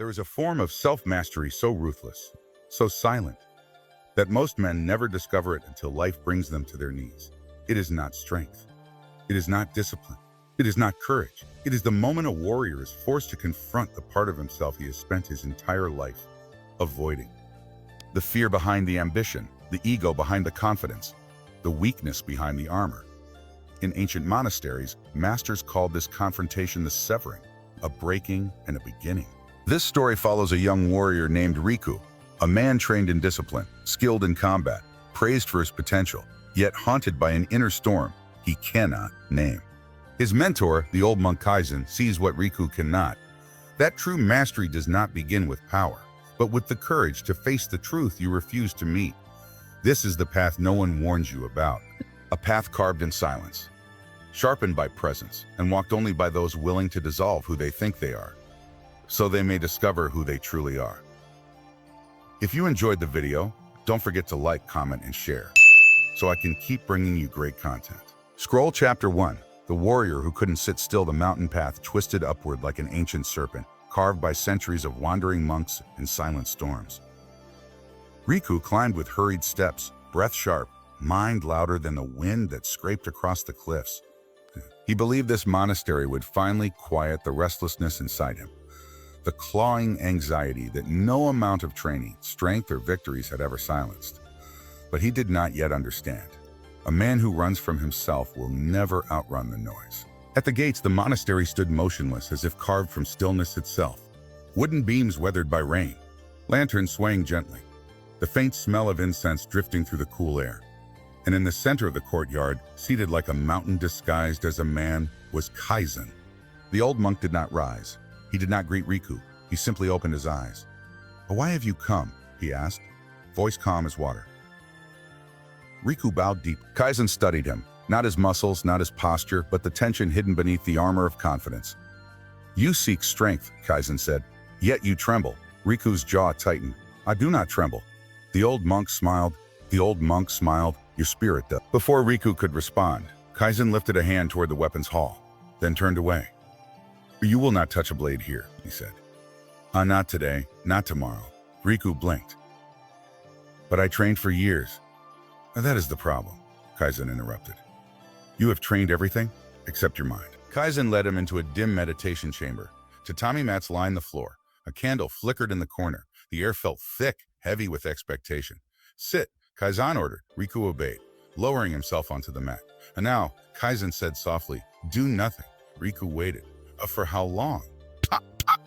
There is a form of self-mastery so ruthless, so silent, that most men never discover it until life brings them to their knees. It is not strength. It is not discipline. It is not courage. It is the moment a warrior is forced to confront the part of himself he has spent his entire life avoiding. The fear behind the ambition, the ego behind the confidence, the weakness behind the armor. In ancient monasteries, masters called this confrontation the severing, a breaking and a beginning. This story follows a young warrior named Riku, a man trained in discipline, skilled in combat, praised for his potential, yet haunted by an inner storm he cannot name. His mentor, the old monk Kaizen, sees what Riku cannot. That true mastery does not begin with power, but with the courage to face the truth you refuse to meet. This is the path no one warns you about, a path carved in silence, sharpened by presence, and walked only by those willing to dissolve who they think they are, so they may discover who they truly are. If you enjoyed the video, don't forget to like, comment, and share, so I can keep bringing you great content. Scroll Chapter 1, the warrior who couldn't sit still. The mountain path twisted upward like an ancient serpent, carved by centuries of wandering monks and silent storms. Riku climbed with hurried steps, breath sharp, mind louder than the wind that scraped across the cliffs. He believed this monastery would finally quiet the restlessness inside him, the clawing anxiety that no amount of training, strength, or victories had ever silenced. But he did not yet understand. A man who runs from himself will never outrun the noise. At the gates, the monastery stood motionless, as if carved from stillness itself. Wooden beams weathered by rain, lanterns swaying gently, the faint smell of incense drifting through the cool air. And in the center of the courtyard, seated like a mountain disguised as a man, was Kaizen. The old monk did not rise. He did not greet Riku. He simply opened his eyes. "Why have you come?" he asked, voice calm as water. Riku bowed deep. Kaizen studied him, not his muscles, not his posture, but the tension hidden beneath the armor of confidence. "You seek strength," Kaizen said, "yet you tremble." Riku's jaw tightened. "I do not tremble." The old monk smiled. "Your spirit does." Before Riku could respond, Kaizen lifted a hand toward the weapons hall, then turned away. "You will not touch a blade here," he said. Not today, not tomorrow." Riku blinked. "But I trained for years." "That is the problem," Kaizen interrupted. "You have trained everything except your mind." Kaizen led him into a dim meditation chamber. Tatami mats lined the floor. A candle flickered in the corner. The air felt thick, heavy with expectation. "Sit," Kaizen ordered. Riku obeyed, lowering himself onto the mat. "And now," Kaizen said softly, "do nothing." Riku waited. For how long?" "Pop, pop."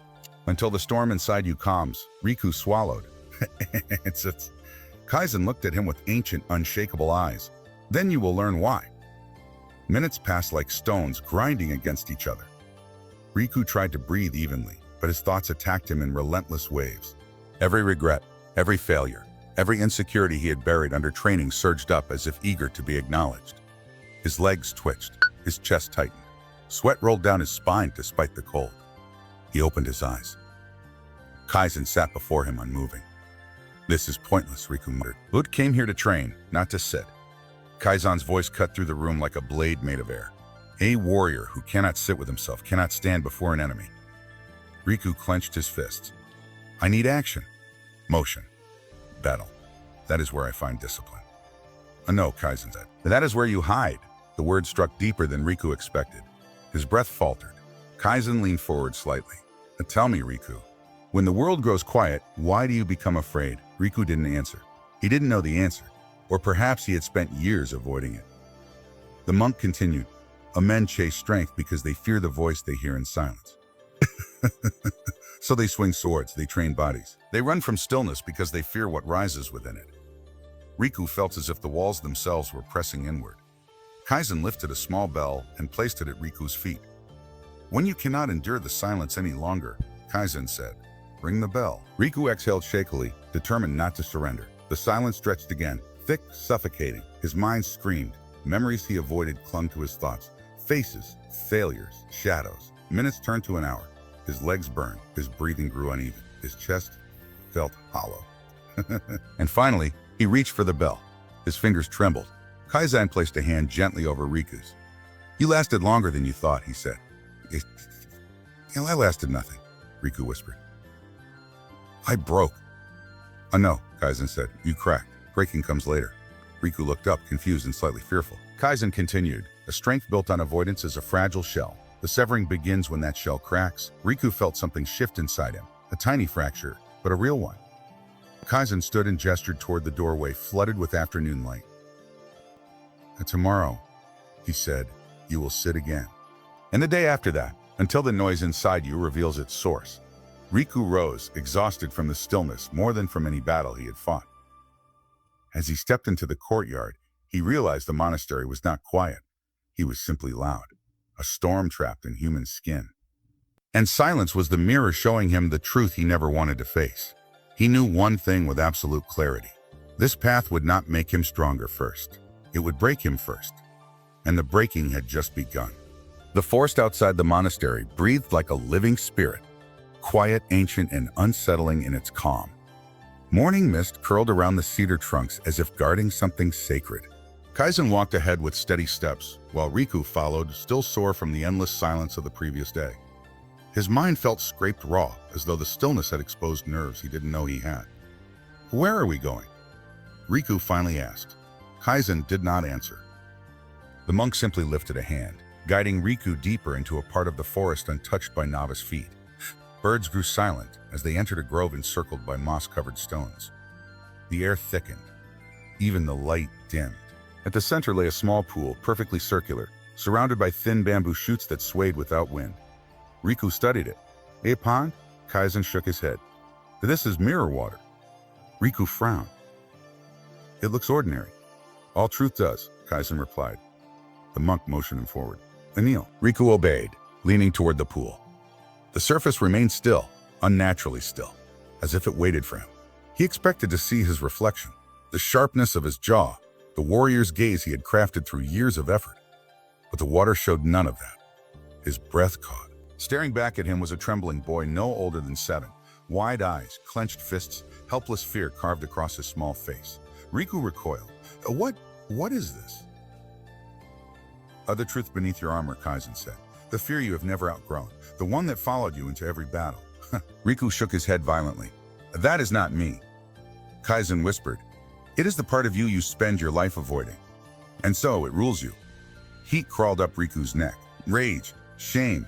"Until the storm inside you calms." Riku swallowed. It's Kaizen looked at him with ancient, unshakable eyes. "Then you will learn why." Minutes passed like stones grinding against each other. Riku tried to breathe evenly, but his thoughts attacked him in relentless waves. Every regret, every failure, every insecurity he had buried under training surged up as if eager to be acknowledged. His legs twitched, his chest tightened. Sweat rolled down his spine despite the cold. He opened his eyes. Kaizen sat before him unmoving. "This is pointless," Riku muttered. "Ut came here to train, not to sit." Kaizen's voice cut through the room like a blade made of air. A warrior who cannot sit with himself cannot stand before an enemy. Riku clenched his fists. "I need action, motion, battle. That is where I find discipline." "No," Kaizen said. "That is where you hide." The word struck deeper than Riku expected. His breath faltered. Kaizen leaned forward slightly. "Tell me, Riku, when the world grows quiet, why do you become afraid?" Riku didn't answer. He didn't know the answer, or perhaps he had spent years avoiding it. The monk continued, "Men chase strength because they fear the voice they hear in silence. So they swing swords, they train bodies. They run from stillness because they fear what rises within it." Riku felt as if the walls themselves were pressing inward. Kaizen lifted a small bell and placed it at Riku's feet. "When you cannot endure the silence any longer," Kaizen said, "ring the bell." Riku exhaled shakily, determined not to surrender. The silence stretched again, thick, suffocating. His mind screamed. Memories he avoided clung to his thoughts. Faces, failures, shadows. Minutes turned to an hour. His legs burned. His breathing grew uneven. His chest felt hollow. And finally, he reached for the bell. His fingers trembled. Kaizen placed a hand gently over Riku's. "You lasted longer than you thought," he said. I lasted nothing," Riku whispered. I broke. No, Kaizen said. You cracked. Breaking comes later. Riku looked up, confused and slightly fearful. Kaizen continued. A strength built on avoidance is a fragile shell. The severing begins when that shell cracks. Riku felt something shift inside him. A tiny fracture, but a real one. Kaizen stood and gestured toward the doorway, flooded with afternoon light. Tomorrow, he said, you will sit again. And the day after that, until the noise inside you reveals its source. Riku rose, exhausted from the stillness more than from any battle he had fought. As he stepped into the courtyard, he realized the monastery was not quiet. He was simply loud, a storm trapped in human skin. And silence was the mirror showing him the truth he never wanted to face. He knew one thing with absolute clarity. This path would not make him stronger first. It would break him first. And the breaking had just begun. The forest outside the monastery breathed like a living spirit, quiet, ancient, and unsettling in its calm. Morning mist curled around the cedar trunks as if guarding something sacred. Kaizen walked ahead with steady steps, while Riku followed, still sore from the endless silence of the previous day. His mind felt scraped raw, as though the stillness had exposed nerves he didn't know he had. Where are we going? Riku finally asked. Kaizen did not answer. The monk simply lifted a hand, guiding Riku deeper into a part of the forest untouched by novice feet. Birds grew silent as they entered a grove encircled by moss-covered stones. The air thickened. Even the light dimmed. At the center lay a small pool, perfectly circular, surrounded by thin bamboo shoots that swayed without wind. Riku studied it. A pond? Kaizen shook his head. This is mirror water. Riku frowned. It looks ordinary. All truth does, Kaizen replied. The monk motioned him forward. Kneel. Riku obeyed, leaning toward the pool. The surface remained still, unnaturally still, as if it waited for him. He expected to see his reflection, the sharpness of his jaw, the warrior's gaze he had crafted through years of effort. But the water showed none of that. His breath caught. Staring back at him was a trembling boy no older than 7. Wide eyes, clenched fists, helpless fear carved across his small face. Riku recoiled. What is this? The truth beneath your armor, Kaizen said. The fear you have never outgrown. The one that followed you into every battle. Riku shook his head violently. That is not me. Kaizen whispered. It is the part of you you spend your life avoiding. And so it rules you. Heat crawled up Riku's neck. Rage, shame,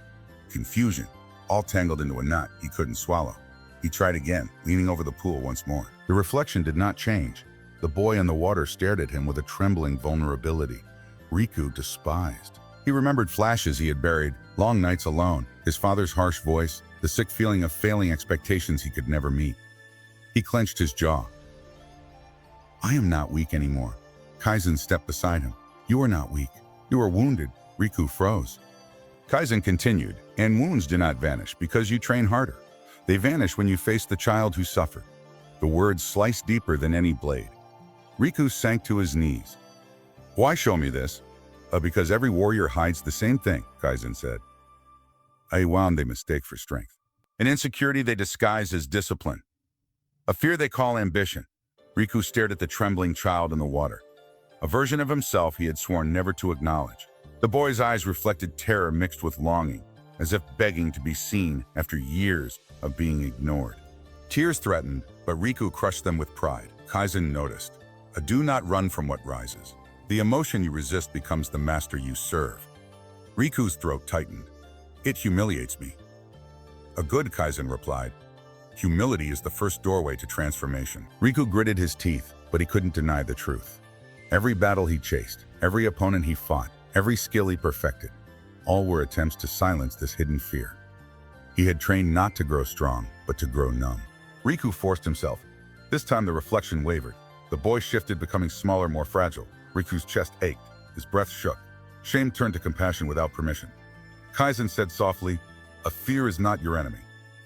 confusion, all tangled into a knot he couldn't swallow. He tried again, leaning over the pool once more. The reflection did not change. The boy in the water stared at him with a trembling vulnerability. Riku despised. He remembered flashes he had buried, long nights alone, his father's harsh voice, the sick feeling of failing expectations he could never meet. He clenched his jaw. I am not weak anymore. Kaizen stepped beside him. You are not weak. You are wounded. Riku froze. Kaizen continued, and wounds do not vanish because you train harder. They vanish when you face the child who suffered. The words sliced deeper than any blade. Riku sank to his knees. Why show me this? Because every warrior hides the same thing, Kaizen said. A wound they mistake for strength. An insecurity they disguise as discipline. A fear they call ambition. Riku stared at the trembling child in the water. A version of himself he had sworn never to acknowledge. The boy's eyes reflected terror mixed with longing, as if begging to be seen after years of being ignored. Tears threatened, but Riku crushed them with pride. Kaizen noticed. Do not run from what rises. The emotion you resist becomes the master you serve. Riku's throat tightened. It humiliates me. A good, Kaizen replied. Humility is the first doorway to transformation. Riku gritted his teeth, but he couldn't deny the truth. Every battle he chased, every opponent he fought, every skill he perfected, all were attempts to silence this hidden fear. He had trained not to grow strong, but to grow numb. Riku forced himself. This time the reflection wavered. The boy shifted, becoming smaller, more fragile. Riku's chest ached. His breath shook. Shame turned to compassion without permission. Kaizen said softly, a fear is not your enemy.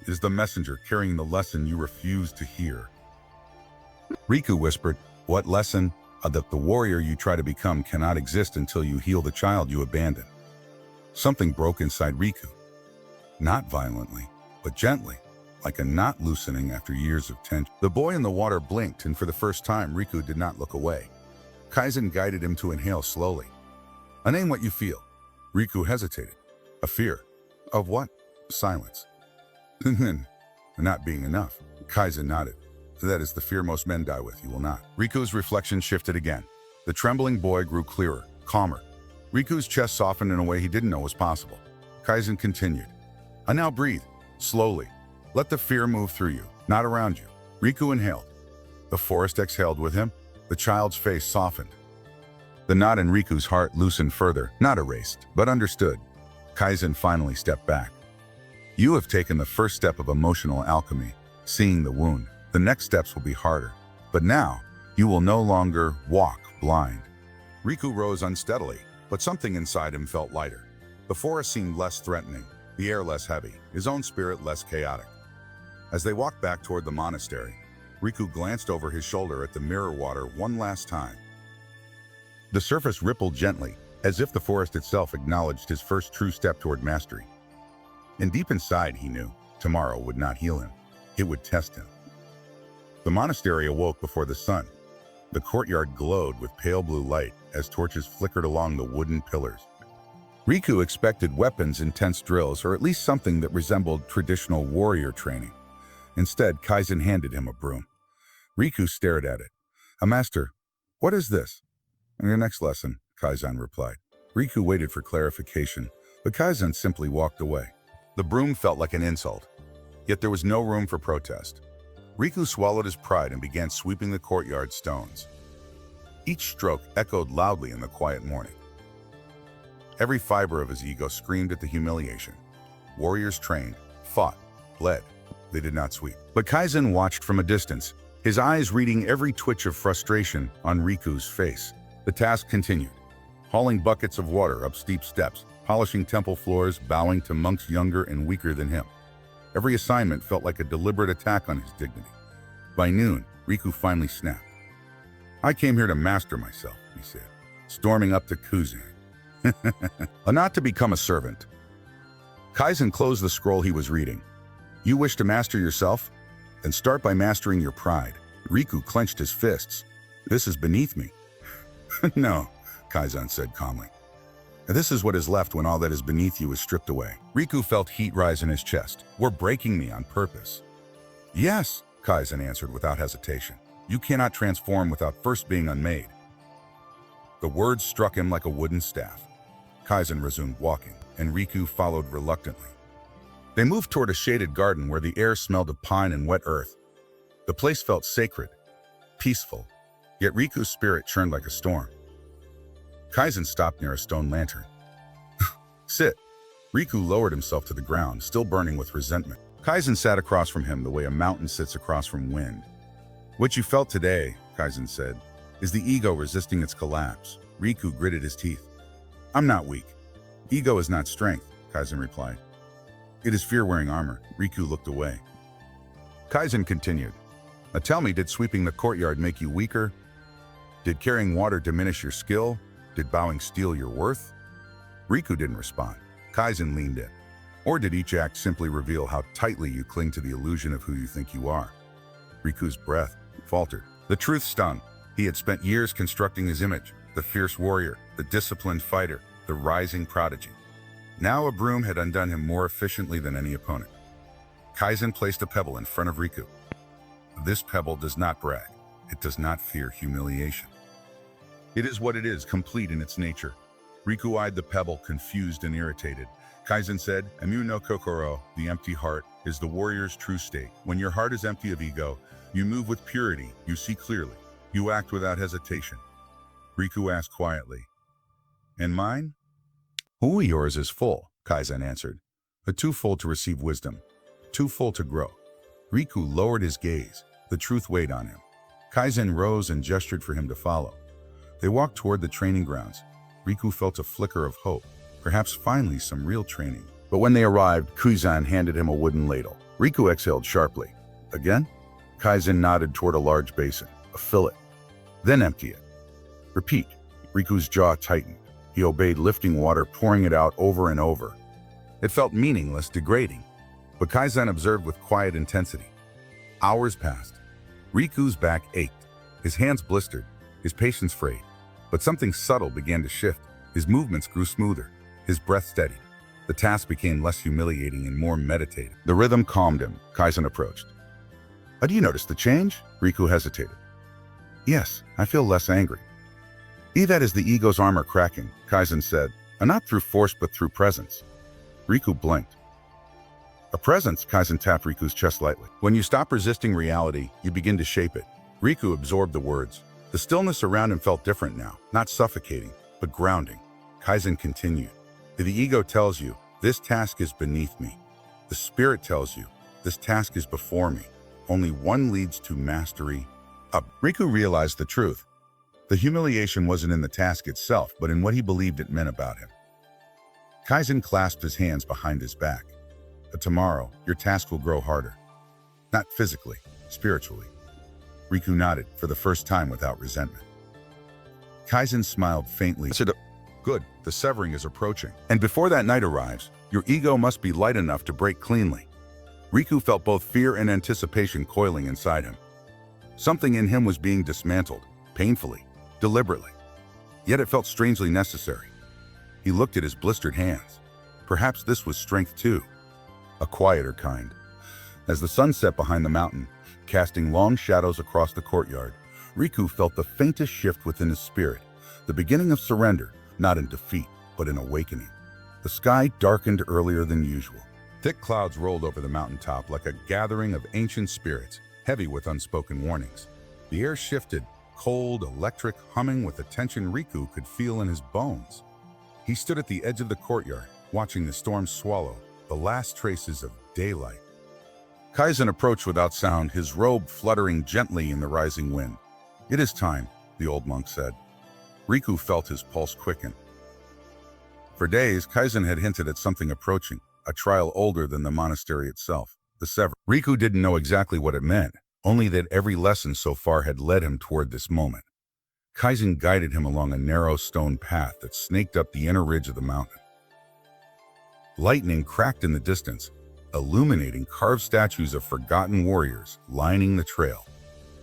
It is the messenger carrying the lesson you refuse to hear. Riku whispered, what lesson? That the warrior you try to become cannot exist until you heal the child you abandoned. Something broke inside Riku. Not violently, but gently, like a knot loosening after years of tension. The boy in the water blinked, and for the first time, Riku did not look away. Kaizen guided him to inhale slowly. Name what you feel. Riku hesitated. A fear. Of what? Silence. And then, not being enough. Kaizen nodded. That is the fear most men die with, you will not. Riku's reflection shifted again. The trembling boy grew clearer, calmer. Riku's chest softened in a way he didn't know was possible. Kaizen continued. And now breathe, slowly. Let the fear move through you, not around you. Riku inhaled. The forest exhaled with him. The child's face softened. The knot in Riku's heart loosened further, not erased, but understood. Kaizen finally stepped back. You have taken the first step of emotional alchemy, seeing the wound. The next steps will be harder. But now, you will no longer walk blind. Riku rose unsteadily, but something inside him felt lighter. The forest seemed less threatening, the air less heavy, his own spirit less chaotic. As they walked back toward the monastery, Riku glanced over his shoulder at the mirror water one last time. The surface rippled gently, as if the forest itself acknowledged his first true step toward mastery. And deep inside, he knew, tomorrow would not heal him. It would test him. The monastery awoke before the sun. The courtyard glowed with pale blue light as torches flickered along the wooden pillars. Riku expected weapons, intense drills, or at least something that resembled traditional warrior training. Instead, Kaizen handed him a broom. Riku stared at it. Master, what is this? Your next lesson, Kaizen replied. Riku waited for clarification, but Kaizen simply walked away. The broom felt like an insult, yet there was no room for protest. Riku swallowed his pride and began sweeping the courtyard stones. Each stroke echoed loudly in the quiet morning. Every fiber of his ego screamed at the humiliation. Warriors trained, fought, bled. They did not sweep. But Kaizen watched from a distance, his eyes reading every twitch of frustration on Riku's face. The task continued, hauling buckets of water up steep steps, polishing temple floors, bowing to monks younger and weaker than him. Every assignment felt like a deliberate attack on his dignity. By noon, Riku finally snapped. I came here to master myself, he said, storming up to Kuzan. Not to become a servant. Kaizen closed the scroll he was reading. You wish to master yourself? Then start by mastering your pride. Riku clenched his fists. This is beneath me. No, Kaizen said calmly. This is what is left when all that is beneath you is stripped away. Riku felt heat rise in his chest. We're breaking me on purpose. Yes, Kaizen answered without hesitation. You cannot transform without first being unmade. The words struck him like a wooden staff. Kaizen resumed walking, and Riku followed reluctantly. They moved toward a shaded garden where the air smelled of pine and wet earth. The place felt sacred, peaceful, yet Riku's spirit churned like a storm. Kaizen stopped near a stone lantern. Sit. Riku lowered himself to the ground, still burning with resentment. Kaizen sat across from him the way a mountain sits across from wind. What you felt today, Kaizen said, is the ego resisting its collapse. Riku gritted his teeth. I'm not weak. Ego is not strength, Kaizen replied. It is fear wearing armor. Riku looked away. Kaizen continued. Now tell me, did sweeping the courtyard make you weaker? Did carrying water diminish your skill? Did bowing steal your worth? Riku didn't respond. Kaizen leaned in. Or did each act simply reveal how tightly you cling to the illusion of who you think you are? Riku's breath faltered. The truth stung. He had spent years constructing his image, the fierce warrior, the disciplined fighter, the rising prodigy. Now a broom had undone him more efficiently than any opponent. Kaizen placed a pebble in front of Riku. This pebble does not brag. It does not fear humiliation. It is what it is, complete in its nature. Riku eyed the pebble, confused and irritated. Kaizen said, Emu no kokoro, the empty heart, is the warrior's true state. When your heart is empty of ego, you move with purity, you see clearly, you act without hesitation. Riku asked quietly, And mine? Yours is full, Kaizen answered. But too full to receive wisdom, too full to grow. Riku lowered his gaze. The truth weighed on him. Kaizen rose and gestured for him to follow. They walked toward the training grounds. Riku felt a flicker of hope, perhaps finally some real training. But when they arrived, Kuzan handed him a wooden ladle. Riku exhaled sharply. Again? Kaizen nodded toward a large basin. Fill it. Then empty it. Repeat. Riku's jaw tightened. He obeyed, lifting water, pouring it out over and over. It felt meaningless, degrading. But Kaizen observed with quiet intensity. Hours passed. Riku's back ached. His hands blistered. His patience frayed. But something subtle began to shift. His movements grew smoother. His breath steadied. The task became less humiliating and more meditative. The rhythm calmed him. Kaizen approached. "But you noticed the change?" Riku hesitated. "Yes, I feel less angry." "That is the ego's armor cracking," Kaizen said, "and not through force but through presence." Riku blinked. "A presence," Kaizen tapped Riku's chest lightly. "When you stop resisting reality, you begin to shape it." Riku absorbed the words. The stillness around him felt different now, not suffocating, but grounding. Kaizen continued. "The ego tells you, this task is beneath me. The spirit tells you, this task is before me. Only one leads to mastery up." Riku realized the truth. The humiliation wasn't in the task itself, but in what he believed it meant about him. Kaizen clasped his hands behind his back. "But tomorrow, your task will grow harder. Not physically, spiritually." Riku nodded, for the first time without resentment. Kaizen smiled faintly. "Good, the severing is approaching. And before that night arrives, your ego must be light enough to break cleanly." Riku felt both fear and anticipation coiling inside him. Something in him was being dismantled, painfully, deliberately. Yet it felt strangely necessary. He looked at his blistered hands. Perhaps this was strength too. A quieter kind. As the sun set behind the mountain, casting long shadows across the courtyard, Riku felt the faintest shift within his spirit, the beginning of surrender, not in defeat, but in awakening. The sky darkened earlier than usual. Thick clouds rolled over the mountaintop like a gathering of ancient spirits, heavy with unspoken warnings. The air shifted, cold, electric, humming with a tension Riku could feel in his bones. He stood at the edge of the courtyard, watching the storm swallow the last traces of daylight. Kaizen approached without sound, his robe fluttering gently in the rising wind. "It is time," the old monk said. Riku felt his pulse quicken. For days, Kaizen had hinted at something approaching, a trial older than the monastery itself, the severing. Riku didn't know exactly what it meant, only that every lesson so far had led him toward this moment. Kaizen guided him along a narrow stone path that snaked up the inner ridge of the mountain. Lightning cracked in the distance, illuminating carved statues of forgotten warriors lining the trail.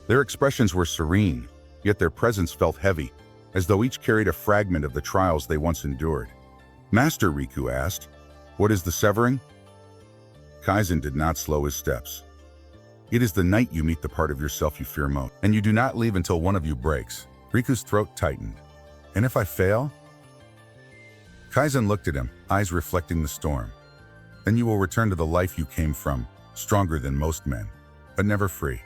Their expressions were serene, yet their presence felt heavy, as though each carried a fragment of the trials they once endured. "Master," Riku asked, "what is the severing?" Kaizen did not slow his steps. "It is the night you meet the part of yourself you fear most, and you do not leave until one of you breaks." Riku's throat tightened. "And if I fail?" Kaizen looked at him, eyes reflecting the storm. "Then you will return to the life you came from, stronger than most men, but never free."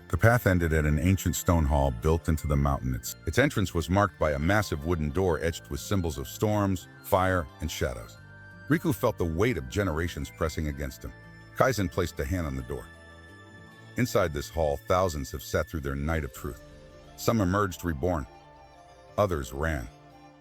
The path ended at an ancient stone hall built into the mountain. Its entrance was marked by a massive wooden door etched with symbols of storms, fire, and shadows. Riku felt the weight of generations pressing against him. Kaizen placed a hand on the door. Inside this hall, thousands have sat through their night of truth. Some emerged reborn. Others ran.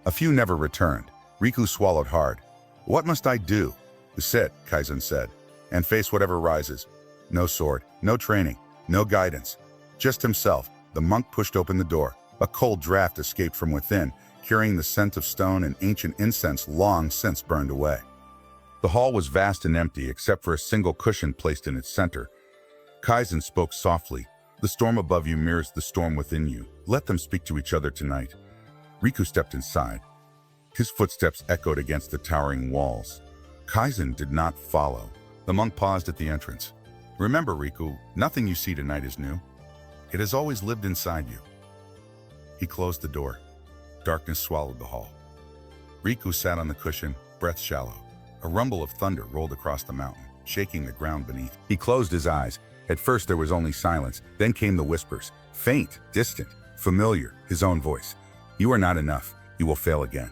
A few never returned. Riku swallowed hard. "What must I do?" "Sit," Kaizen said, "and face whatever rises. No sword, no training, no guidance. Just himself." The monk pushed open the door. A cold draft escaped from within, carrying the scent of stone and ancient incense long since burned away. The hall was vast and empty, except for a single cushion placed in its center. Kaizen spoke softly. "The storm above you mirrors the storm within you. Let them speak to each other tonight." Riku stepped inside. His footsteps echoed against the towering walls. Kaizen did not follow. The monk paused at the entrance. "Remember, Riku, nothing you see tonight is new. It has always lived inside you." He closed the door. Darkness swallowed the hall. Riku sat on the cushion, breath shallow. A rumble of thunder rolled across the mountain, shaking the ground beneath. He closed his eyes. At first there was only silence, then came the whispers. Faint, distant, familiar, his own voice. "You are not enough. You will fail again.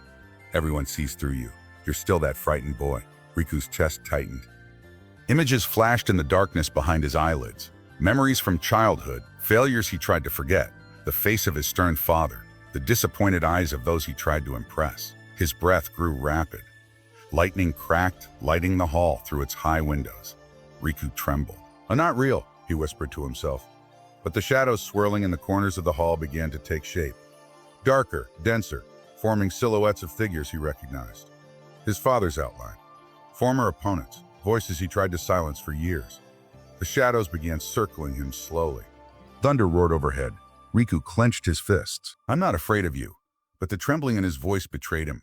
Everyone sees through you. You're still that frightened boy." Riku's chest tightened. Images flashed in the darkness behind his eyelids. Memories from childhood, failures he tried to forget, the face of his stern father, the disappointed eyes of those he tried to impress. His breath grew rapid. Lightning cracked, lighting the hall through its high windows. Riku trembled. "Not real," he whispered to himself. But the shadows swirling in the corners of the hall began to take shape. Darker, denser, forming silhouettes of figures he recognized. His father's outline. Former opponents, voices he tried to silence for years. The shadows began circling him slowly. Thunder roared overhead. Riku clenched his fists. "I'm not afraid of you." But the trembling in his voice betrayed him.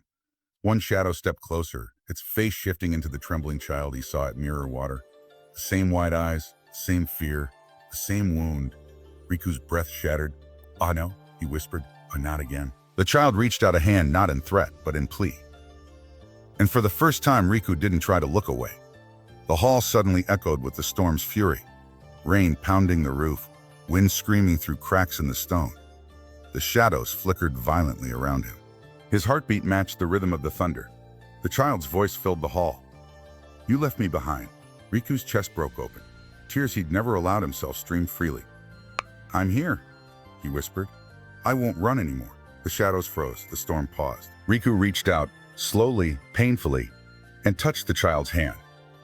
One shadow stepped closer, its face shifting into the trembling child he saw at Mirror Water. The same wide eyes, same fear, The same wound. Riku's breath shattered. "Ah, no," he whispered. "Ah, not again." The child reached out a hand, not in threat, but in plea. And for the first time, Riku didn't try to look away. The hall suddenly echoed with the storm's fury. Rain pounding the roof, wind screaming through cracks in the stone. The shadows flickered violently around him. His heartbeat matched the rhythm of the thunder. The child's voice filled the hall. "You left me behind." Riku's chest broke open. Tears he'd never allowed himself streamed freely. "I'm here," he whispered. "I won't run anymore." The shadows froze. The storm paused. Riku reached out, slowly, painfully, and touched the child's hand.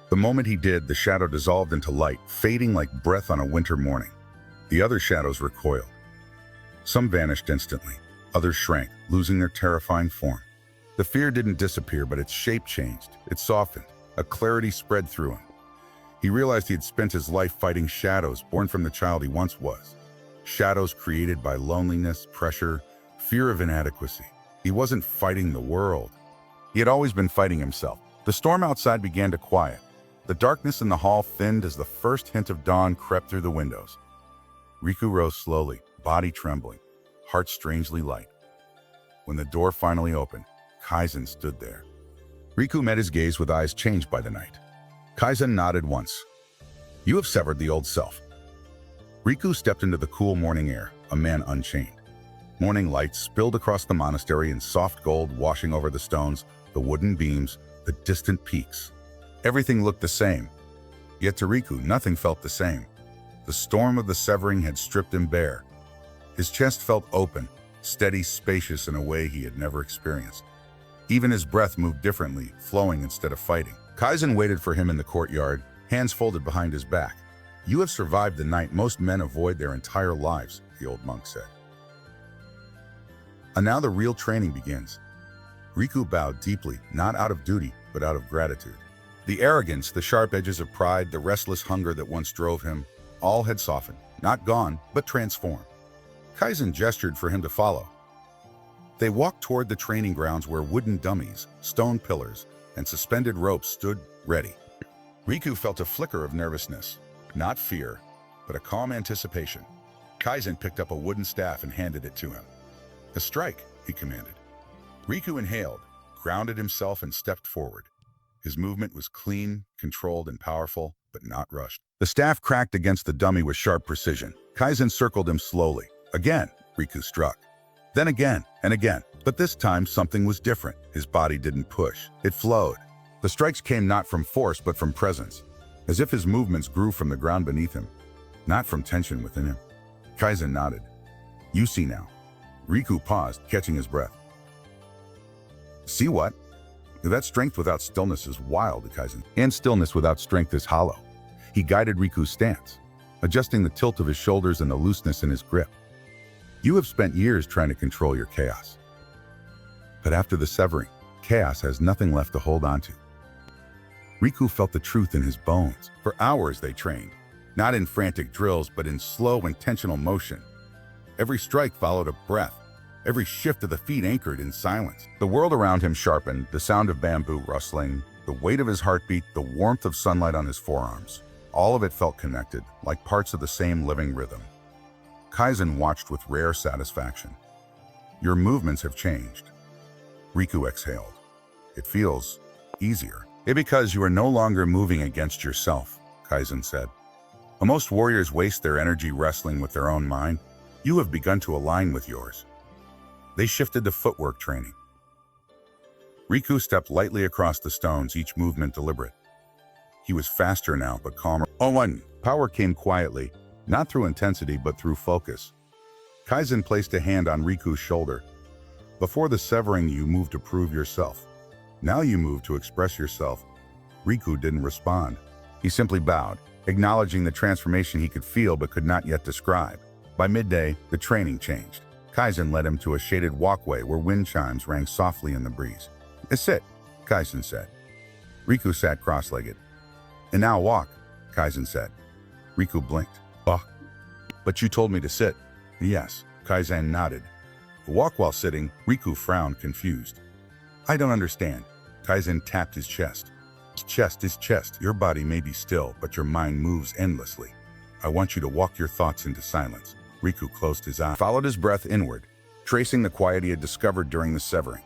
The moment he did, the shadow dissolved into light, fading like breath on a winter morning. The other shadows recoiled. Some vanished instantly. Others shrank, losing their terrifying form. The fear didn't disappear, but its shape changed. It softened. A clarity spread through him. He realized he had spent his life fighting shadows born from the child he once was. Shadows created by loneliness, pressure, fear of inadequacy. He wasn't fighting the world. He had always been fighting himself. The storm outside began to quiet. The darkness in the hall thinned as the first hint of dawn crept through the windows. Riku rose slowly, body trembling, heart strangely light. When the door finally opened, Kaizen stood there. Riku met his gaze with eyes changed by the night. Kaizen nodded once. "You have severed the old self." Riku stepped into the cool morning air, a man unchained. Morning light spilled across the monastery in soft gold, washing over the stones, the wooden beams, the distant peaks. Everything looked the same. Yet to Riku, nothing felt the same. The storm of the severing had stripped him bare. His chest felt open, steady, spacious in a way he had never experienced. Even his breath moved differently, flowing instead of fighting. Kaizen waited for him in the courtyard, hands folded behind his back. "You have survived the night most men avoid their entire lives," the old monk said. "And now the real training begins." Riku bowed deeply, not out of duty, but out of gratitude. The arrogance, the sharp edges of pride, the restless hunger that once drove him, all had softened, not gone, but transformed. Kaizen gestured for him to follow. They walked toward the training grounds where wooden dummies, stone pillars, and suspended ropes stood ready. Riku felt a flicker of nervousness, not fear, but a calm anticipation. Kaizen picked up a wooden staff and handed it to him. "A strike," he commanded. Riku inhaled, grounded himself, and stepped forward. His movement was clean, controlled, and powerful, but not rushed. The staff cracked against the dummy with sharp precision. Kaizen circled him slowly. Again, Riku struck. Then again, and again. But this time, something was different. His body didn't push. It flowed. The strikes came not from force, but from presence, as if his movements grew from the ground beneath him, not from tension within him. Kaizen nodded. "You see now." Riku paused, catching his breath. "See what?" "That strength without stillness is wild," Kaizen. "And stillness without strength is hollow." He guided Riku's stance, adjusting the tilt of his shoulders and the looseness in his grip. "You have spent years trying to control your chaos. But after the severing, chaos has nothing left to hold on to." Riku felt the truth in his bones. For hours they trained, not in frantic drills, but in slow, intentional motion. Every strike followed a breath. Every shift of the feet anchored in silence. The world around him sharpened, the sound of bamboo rustling, the weight of his heartbeat, the warmth of sunlight on his forearms. All of it felt connected, like parts of the same living rhythm. Kaizen watched with rare satisfaction. "Your movements have changed." Riku exhaled. "It feels easier." "Because you are no longer moving against yourself," Kaizen said. "Most warriors waste their energy wrestling with their own mind. You have begun to align with yours." They shifted to footwork training. Riku stepped lightly across the stones, each movement deliberate. He was faster now, but calmer. Power came quietly, not through intensity, but through focus. Kaizen placed a hand on Riku's shoulder. "Before the severing, you moved to prove yourself. Now you move to express yourself." Riku didn't respond. He simply bowed, acknowledging the transformation he could feel but could not yet describe. By midday, the training changed. Kaizen led him to a shaded walkway where wind chimes rang softly in the breeze. "Sit," Kaizen said. Riku sat cross-legged. "And now walk," Kaizen said. Riku blinked. "But you told me to sit." "Yes," Kaizen nodded. "Walk while sitting." Riku frowned, confused. "I don't understand." Kaizen tapped his chest. "Chest is chest. Your body may be still, but your mind moves endlessly. I want you to walk your thoughts into silence. Riku closed his eyes, followed his breath inward, tracing the quiet he had discovered during the severing.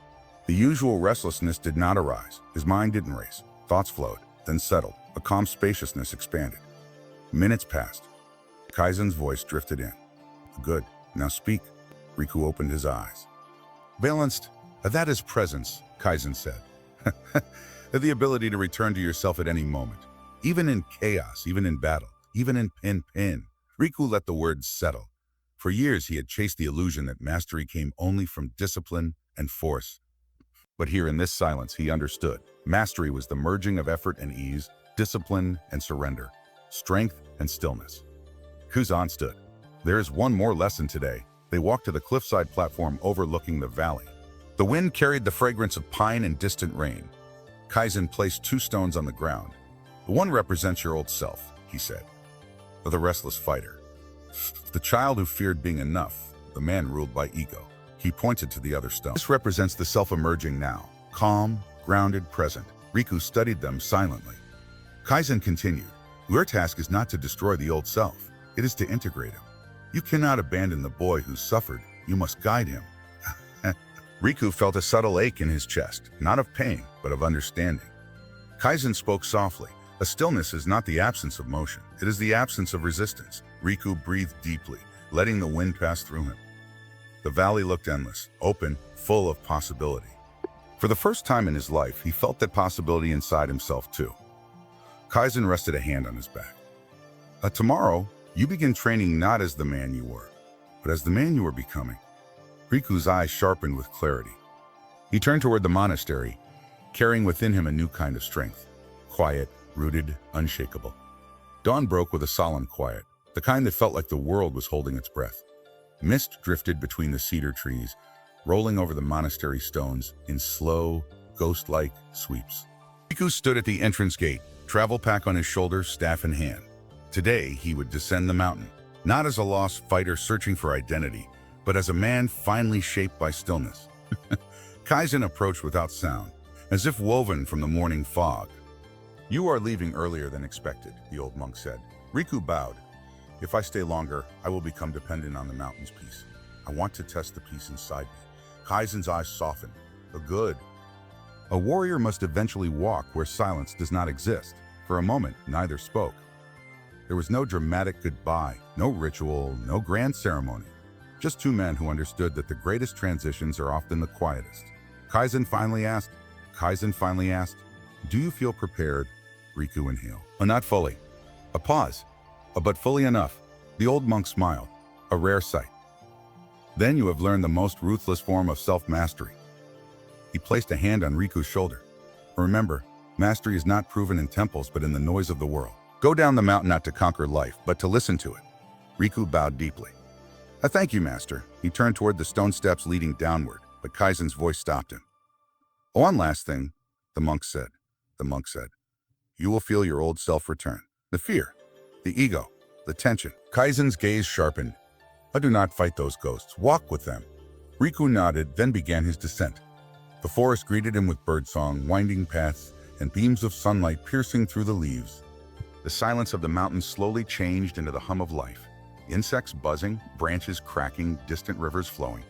The usual restlessness did not arise. His mind didn't race. Thoughts flowed, then settled. A calm spaciousness expanded. Minutes passed. Kaizen's voice drifted in. Good. Now speak. Riku opened his eyes. Balanced. That is presence, Kaizen said. The ability to return to yourself at any moment. Even in chaos, even in battle, even in pin. Riku let the words settle. For years he had chased the illusion that mastery came only from discipline and force. But here in this silence he understood. Mastery was the merging of effort and ease, discipline and surrender, strength and stillness. Kuzan stood. There is one more lesson today. They walked to the cliffside platform overlooking the valley. The wind carried the fragrance of pine and distant rain. Kaizen placed 2 stones on the ground. The one represents your old self, he said. The restless fighter. The child who feared being enough, the man ruled by ego. He pointed to the other stone. This represents the self emerging now, calm, grounded, present. Riku studied them silently. Kaizen continued, your task is not to destroy the old self, it is to integrate him. You cannot abandon the boy who suffered, you must guide him. Riku felt a subtle ache in his chest, not of pain, but of understanding. Kaizen spoke softly. A stillness is not the absence of motion, it is the absence of resistance. Riku breathed deeply, letting the wind pass through him. The valley looked endless, open, full of possibility. For the first time in his life, he felt that possibility inside himself too. Kaizen rested a hand on his back. Tomorrow, you begin training not as the man you were, but as the man you are becoming. Riku's eyes sharpened with clarity. He turned toward the monastery, carrying within him a new kind of strength. Quiet, rooted, unshakable. Dawn broke with a solemn quiet, the kind that felt like the world was holding its breath. Mist drifted between the cedar trees, rolling over the monastery stones in slow, ghost-like sweeps. Riku stood at the entrance gate, travel pack on his shoulder, staff in hand. Today, he would descend the mountain, not as a lost fighter searching for identity, but as a man finally shaped by stillness. Kaizen approached without sound, as if woven from the morning fog. You are leaving earlier than expected, the old monk said. Riku bowed. If I stay longer, I will become dependent on the mountain's peace. I want to test the peace inside me. Kaizen's eyes softened. Good. A warrior must eventually walk where silence does not exist. For a moment, neither spoke. There was no dramatic goodbye, no ritual, no grand ceremony. Just 2 men who understood that the greatest transitions are often the quietest. Kaizen finally asked, do you feel prepared? Riku inhaled. Not fully. A pause. But fully enough. The old monk smiled. A rare sight. Then you have learned the most ruthless form of self-mastery. He placed a hand on Riku's shoulder. Remember, mastery is not proven in temples but in the noise of the world. Go down the mountain not to conquer life, but to listen to it. Riku bowed deeply. Thank you, master. He turned toward the stone steps leading downward, but Kaizen's voice stopped him. One last thing, the monk said. You will feel your old self return. The fear, the ego, the tension. Kaizen's gaze sharpened. I do not fight those ghosts. Walk with them. Riku nodded, then began his descent. The forest greeted him with birdsong, winding paths, and beams of sunlight piercing through the leaves. The silence of the mountains slowly changed into the hum of life. Insects buzzing, branches cracking, distant rivers flowing.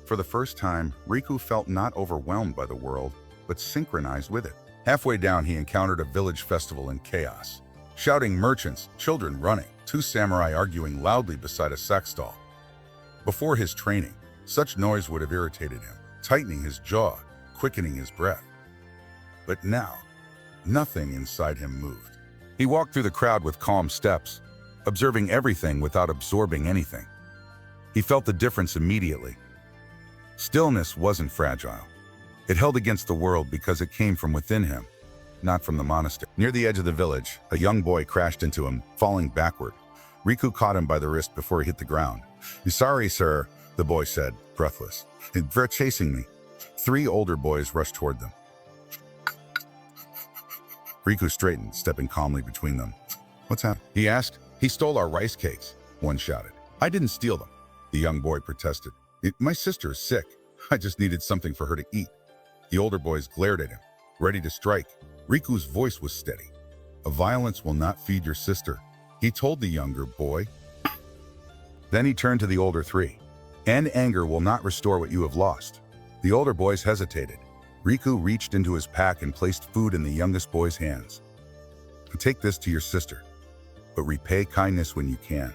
For the first time, Riku felt not overwhelmed by the world, but synchronized with it. Halfway down, he encountered a village festival in chaos. Shouting merchants, children running, 2 samurai arguing loudly beside a sack stall. Before his training, such noise would have irritated him, tightening his jaw, quickening his breath. But now, nothing inside him moved. He walked through the crowd with calm steps, observing everything without absorbing anything. He felt the difference immediately. Stillness wasn't fragile. It held against the world because it came from within him, not from the monastery. Near the edge of the village, a young boy crashed into him, falling backward. Riku caught him by the wrist before he hit the ground. Sorry, sir, the boy said, breathless. They're chasing me. 3 older boys rushed toward them. Riku straightened, stepping calmly between them. What's happened? He asked. He stole our rice cakes, one shouted. I didn't steal them, the young boy protested. My sister is sick. I just needed something for her to eat. The older boys glared at him, ready to strike. Riku's voice was steady. A violence will not feed your sister. he told the younger boy. Then he turned to the older three. And anger will not restore what you have lost. The older boys hesitated. Riku reached into his pack and placed food in the youngest boy's hands. Take this to your sister, but repay kindness when you can.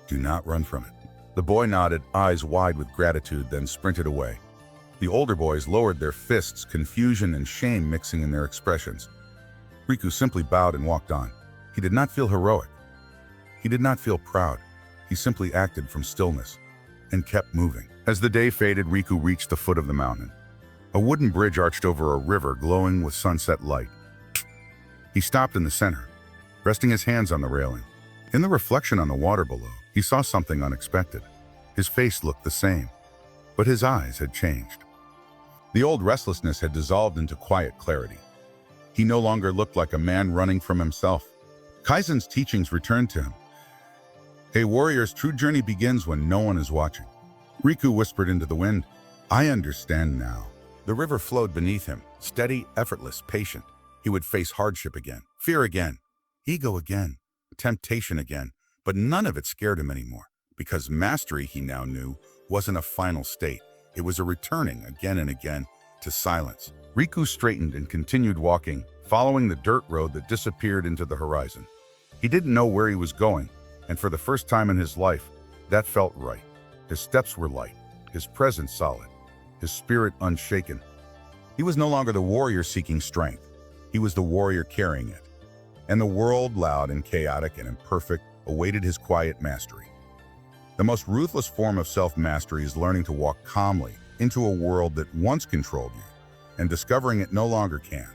Do not run from it. The boy nodded, eyes wide with gratitude, then sprinted away. The older boys lowered their fists, confusion and shame mixing in their expressions. Riku simply bowed and walked on. He did not feel heroic. He did not feel proud. He simply acted from stillness and kept moving. As the day faded, Riku reached the foot of the mountain. A wooden bridge arched over a river glowing with sunset light. He stopped in the center, resting his hands on the railing. In the reflection on the water below, he saw something unexpected. His face looked the same, but his eyes had changed. The old restlessness had dissolved into quiet clarity. He no longer looked like a man running from himself. Kaizen's teachings returned to him. A warrior's true journey begins when no one is watching. Riku whispered into the wind, I understand now. The river flowed beneath him, steady, effortless, patient. He would face hardship again, fear again, ego again, temptation again, but none of it scared him anymore, because mastery, he now knew, wasn't a final state. It was a returning again and again to silence. Riku straightened and continued walking, following the dirt road that disappeared into the horizon. He didn't know where he was going, and for the first time in his life, that felt right. His steps were light, his presence solid, his spirit unshaken. He was no longer the warrior seeking strength. He was the warrior carrying it. And the world, loud and chaotic and imperfect, awaited his quiet mastery. The most ruthless form of self-mastery is learning to walk calmly into a world that once controlled you, and discovering it no longer can.